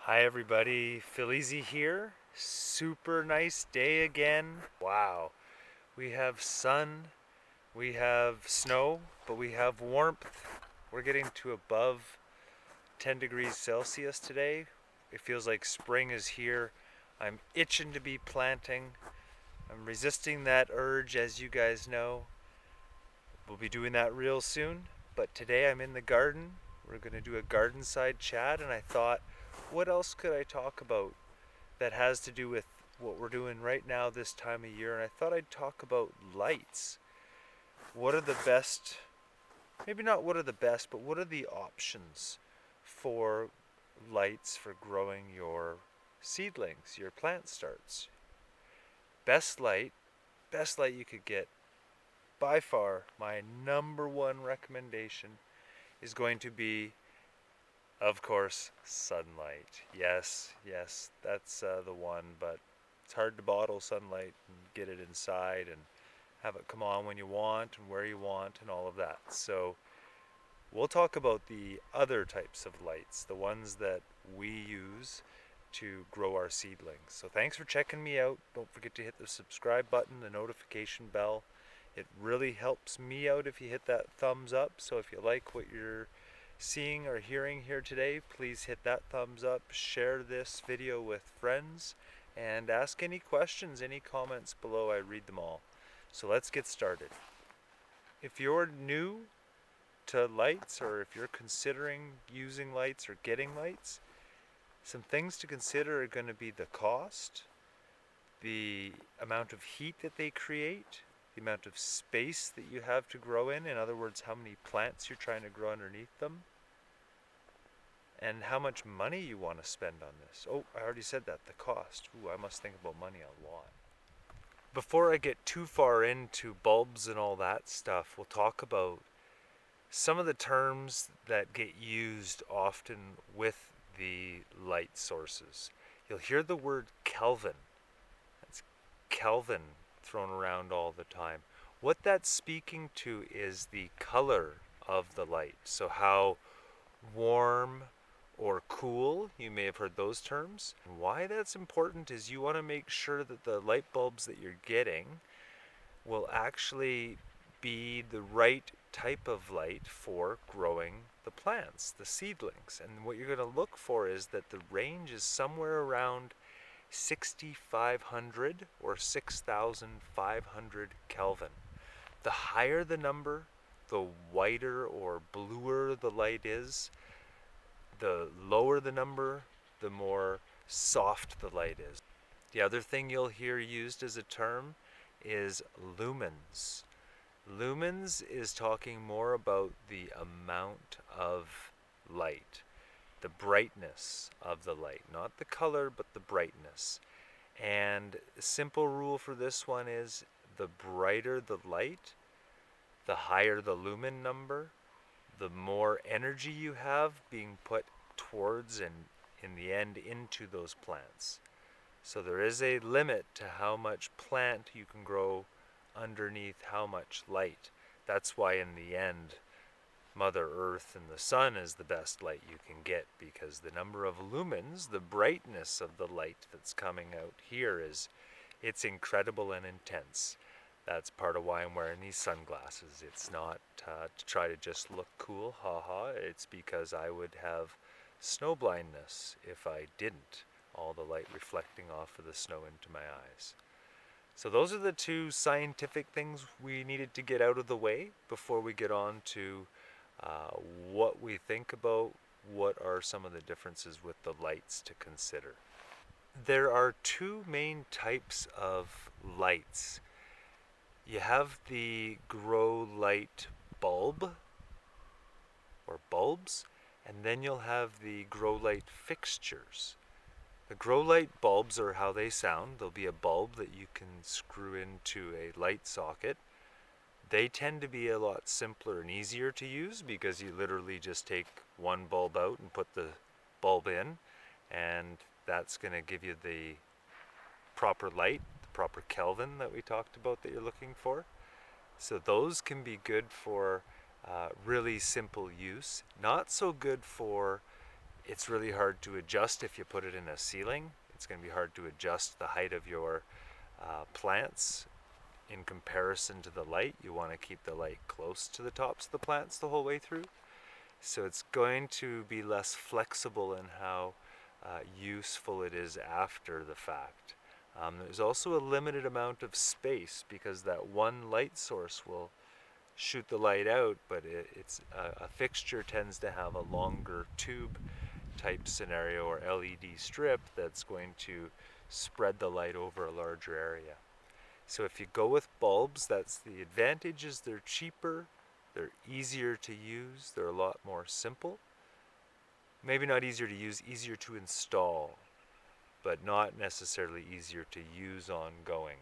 Hi everybody, Phil Easi here. Super nice day again. Wow. We have sun, we have snow, but we have warmth. We're getting to above 10 degrees Celsius today. It feels like spring is here. I'm itching to be planting. I'm resisting that urge, as you guys know. We'll be doing that real soon. But today I'm in the garden. We're going to do a garden side chat, and I thought, what else could I talk about that has to do with what we're doing right now this time of year? And I thought I'd talk about lights. What are the best, maybe not what are the best, but what are the options for lights for growing your seedlings, your plant starts? Best light, best light you could get, by far, my number one recommendation is going to be, of course, sunlight. Yes, yes, that's the one, but it's hard to bottle sunlight and get it inside and have it come on when you want and where you want and all of that. So we'll talk about the other types of lights, the ones that we use to grow our seedlings. So thanks for checking me out. Don't forget to hit the subscribe button, the notification bell. It really helps me out if you hit that thumbs up. So if you like what you're seeing or hearing here today, please hit that thumbs up, share this video with friends, and ask any questions, any comments below. I read them all. So let's get started. If you're new to lights, or if you're considering using lights or getting lights, some things to consider are going to be the cost, the amount of heat that they create, the amount of space that you have to grow in other words, how many plants you're trying to grow underneath them, and how much money you want to spend on this. Oh, I already said that, the cost. Ooh, I must think about money a lot. Before I get too far into bulbs and all that stuff, we'll talk about some of the terms that get used often with the light sources. You'll hear the word Kelvin. That's Kelvin thrown around all the time. What that's speaking to is the color of the light. So how warm or cool, you may have heard those terms. And why that's important is you want to make sure that the light bulbs that you're getting will actually be the right type of light for growing the plants, the seedlings. And what you're going to look for is that the range is somewhere around 6,500 or 6,500 Kelvin. The higher the number, the whiter or bluer the light is. The lower the number, the more soft the light is. The other thing you'll hear used as a term is lumens. Lumens is talking more about the amount of light, the brightness of the light, not the color, but the brightness. And a simple rule for this one is the brighter the light, the higher the lumen number, the more energy you have being put towards and in the end into those plants. So there is a limit to how much plant you can grow underneath how much light. That's why in the end, Mother Earth and the sun is the best light you can get, because the number of lumens, the brightness of the light that's coming out here it's incredible and intense. That's part of why I'm wearing these sunglasses. It's not to try to just look cool, haha. It's because I would have snow blindness if I didn't. All the light reflecting off of the snow into my eyes. So those are the two scientific things we needed to get out of the way before we get on to what we think about, what are some of the differences with the lights to consider. There are two main types of lights. You have the grow light bulb or bulbs, and then you'll have the grow light fixtures. The grow light bulbs are how they sound. There'll be a bulb that you can screw into a light socket. They tend to be a lot simpler and easier to use because you literally just take one bulb out and put the bulb in, and that's going to give you the proper light, the proper Kelvin that we talked about that you're looking for. So those can be good for really simple use. Not so good for It's really hard to adjust if you put it in a ceiling. It's going to be hard to adjust the height of your plants in comparison to the light. You want to keep the light close to the tops of the plants the whole way through. So it's going to be less flexible in how useful it is after the fact. There's also a limited amount of space because that one light source will shoot the light out, but it's a fixture tends to have a longer tube type scenario or LED strip that's going to spread the light over a larger area. So if you go with bulbs, that's the advantage is they're cheaper, they're easier to use, they're a lot more simple. Maybe not easier to use, easier to install, but not necessarily easier to use ongoing.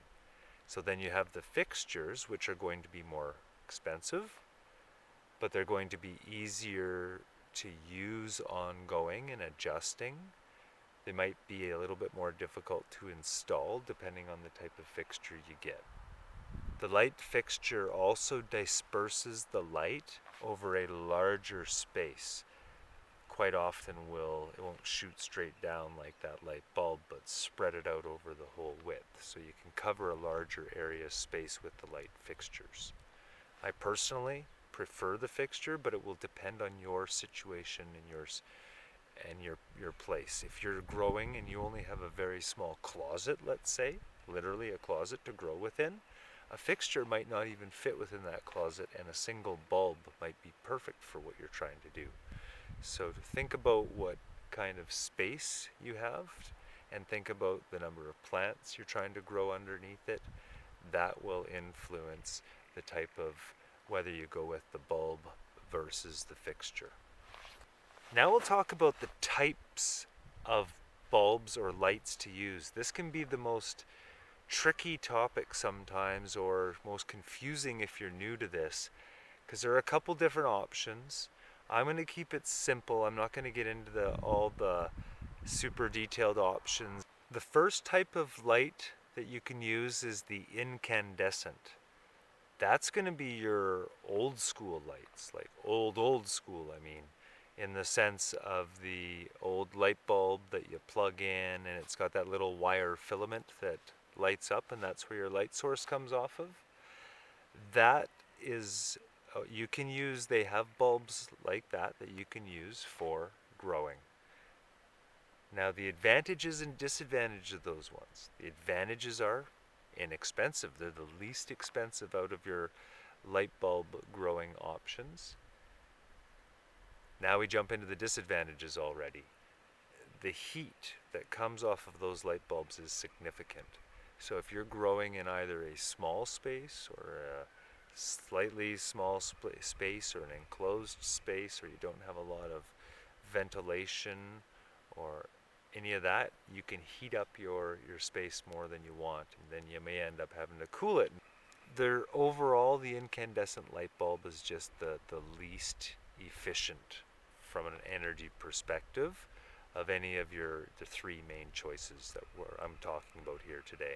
So then you have the fixtures, which are going to be more expensive, but they're going to be easier to use ongoing and adjusting. They might be a little bit more difficult to install depending on the type of fixture you get. The light fixture also disperses the light over a larger space. Quite often it won't shoot straight down like that light bulb, but spread it out over the whole width. So you can cover a larger area space with the light fixtures. I personally prefer the fixture, but it will depend on your situation and your place. If you're growing and you only have a very small closet, let's say, literally a closet to grow within, a fixture might not even fit within that closet, and a single bulb might be perfect for what you're trying to do. So think about what kind of space you have and think about the number of plants you're trying to grow underneath it. That will influence the type of whether you go with the bulb versus the fixture. Now we'll talk about the types of bulbs or lights to use. This can be the most tricky topic sometimes, or most confusing if you're new to this, because there are a couple different options. I'm going to keep it simple. I'm not going to get into all the super detailed options. The first type of light that you can use is the incandescent. That's going to be your old school lights, like old school, I mean, in the sense of the old light bulb that you plug in and it's got that little wire filament that lights up, and that's where your light source comes off of. That is, you can use, they have bulbs like that you can use for growing. Now the advantages and disadvantages of those ones. The advantages are inexpensive. They're the least expensive out of your light bulb growing options. Now we jump into the disadvantages already. The heat that comes off of those light bulbs is significant. So if you're growing in either a small space or a slightly small space or an enclosed space, or you don't have a lot of ventilation or any of that, you can heat up your space more than you want, and then you may end up having to cool it. Overall, the incandescent light bulb is just the least efficient from an energy perspective of any of the three main choices that I'm talking about here today.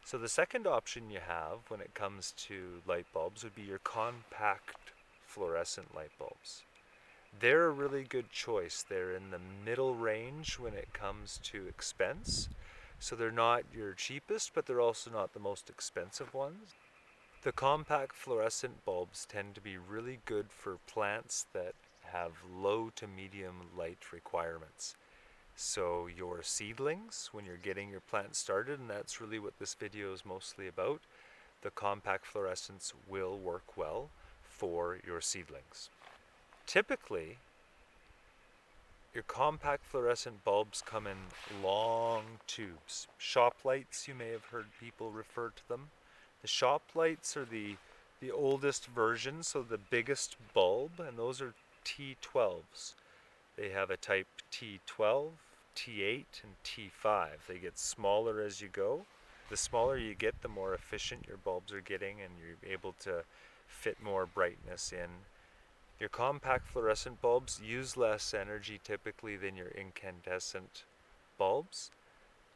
So the second option you have when it comes to light bulbs would be your compact fluorescent light bulbs. They're a really good choice. They're in the middle range when it comes to expense. So they're not your cheapest, but they're also not the most expensive ones. The compact fluorescent bulbs tend to be really good for plants that have low to medium light requirements. So your seedlings, when you're getting your plant started, and that's really what this video is mostly about, the compact fluorescents will work well for your seedlings. Typically, your compact fluorescent bulbs come in long tubes. Shop lights, you may have heard people refer to them. The shop lights are the oldest version, so the biggest bulb, and those are T12s. They have a type T12, T8, and T5. They get smaller as you go. The smaller you get, the more efficient your bulbs are getting, and you're able to fit more brightness in. Your compact fluorescent bulbs use less energy typically than your incandescent bulbs,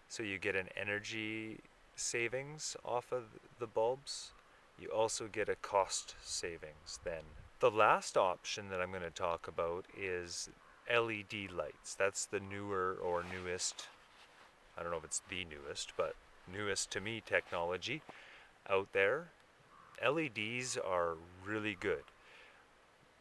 so you get an energy savings off of the bulbs. You also get a cost savings then. The last option that I'm going to talk about is LED lights. That's the newer or newest, I don't know if it's the newest, but newest to me technology out there. LEDs are really good.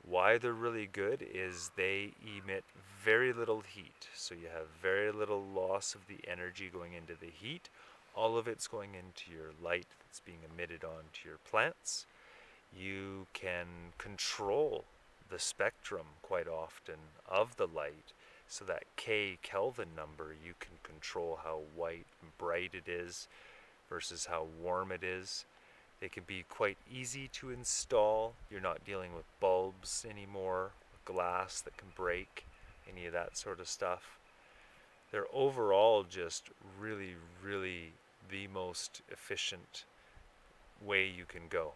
Why they're really good is they emit very little heat. So you have very little loss of the energy going into the heat. All of it's going into your light that's being emitted onto your plants. You can control the spectrum quite often of the light, so that K Kelvin number, you can control how white and bright it is versus how warm it is. They can be quite easy to install. You're not dealing with bulbs anymore, glass that can break, any of that sort of stuff. They're overall just really, really the most efficient way you can go.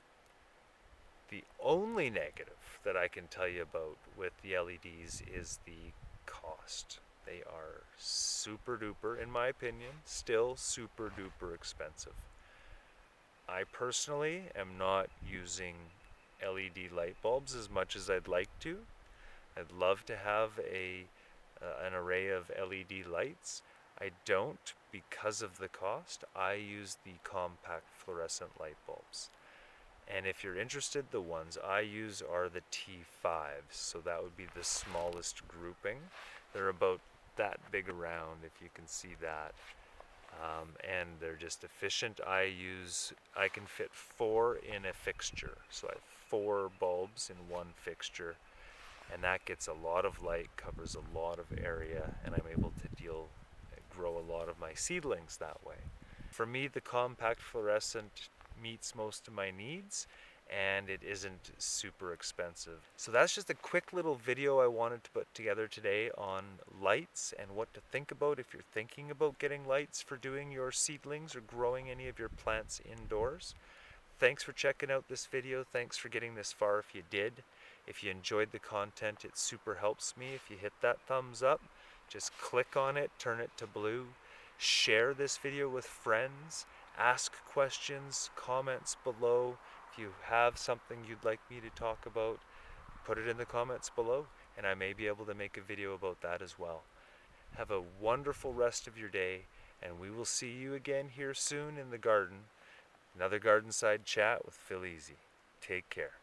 The only negative that I can tell you about with the LEDs is the cost. They are super duper, in my opinion, still super duper expensive. I personally am not using LED light bulbs as much as I'd like to. I'd love to have an array of LED lights. I don't because of the cost. I use the compact fluorescent light bulbs. And if you're interested, the ones I use are the T5s, so that would be the smallest grouping. They're about that big around, if you can see that. And they're just efficient. I can fit 4 in a fixture, so I have 4 bulbs in one fixture, and that gets a lot of light, covers a lot of area, and I'm able to grow a lot of my seedlings that way. For me, the compact fluorescent meets most of my needs, and it isn't super expensive. So that's just a quick little video I wanted to put together today on lights and what to think about if you're thinking about getting lights for doing your seedlings or growing any of your plants indoors. Thanks for checking out this video. Thanks for getting this far if you did. If you enjoyed the content, it super helps me if you hit that thumbs up. Just click on it, turn it to blue. Share this video with friends. Ask questions, comments below. If you have something you'd like me to talk about, put it in the comments below, and I may be able to make a video about that as well. Have a wonderful rest of your day, and we will see you again here soon in the garden. Another Garden Side Chat with Phil Easi. Take care.